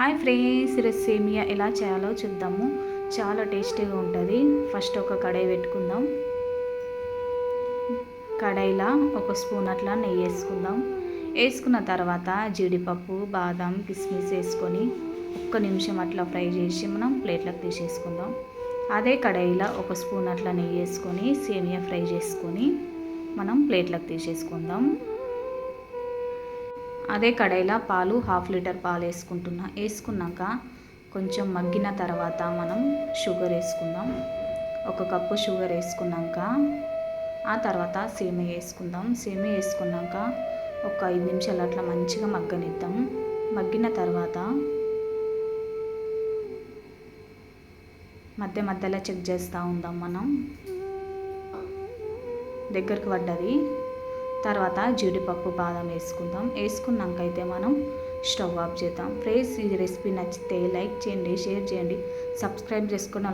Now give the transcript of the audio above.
Hi friends, ఈరోజు సేమియా ఎలా చేయాలో చూద్దాము. చాలా టేస్టీగా ఉంటుంది. ఫస్ట్ ఒక కడాయి పెట్టుకుందాం. కడాయిలో ఒక స్పూన్ అట్లా నెయ్యి వేసుకుందాం. వేసుకున్న తర్వాత జీడిపప్పు, బాదం, కిస్మిస్ వేసుకొని ఒక్క నిమిషం అట్లా ఫ్రై చేసి మనం ప్లేట్లోకి తీసేసుకుందాం. అదే కడాయిలో ఒక స్పూన్ అట్లా నెయ్యి వేసుకొని సేమియా ఫ్రై చేసుకొని మనం ప్లేట్లోకి తీసేసుకుందాం. అదే కడాయిలో పాలు 1/2 లీటర్ పాలు వేసుకున్నాక కొంచెం మగ్గిన తర్వాత మనం షుగర్ వేసుకుందాం. 1 కప్పు షుగర్ వేసుకున్నాక ఆ తర్వాత సేమియా వేసుకుందాం. సేమియా వేసుకున్నాక ఒక 5 నిమిషాలు అట్లా మంచిగా మగ్గనిద్దాం. మగ్గిన తర్వాత మధ్యలో చెక్ చేస్తూ ఉందాం. మనం దగ్గరికి పడ్డది. తర్వాత జీడిపప్పు, బాదం వేసుకుందాం. వేసుకున్నాక అయితే మనం స్టవ్ ఆఫ్ చేద్దాం. ఫ్రెండ్స్, ఈ రెసిపీ నచ్చితే లైక్ చేయండి, షేర్ చేయండి, సబ్స్క్రైబ్ చేసుకున్న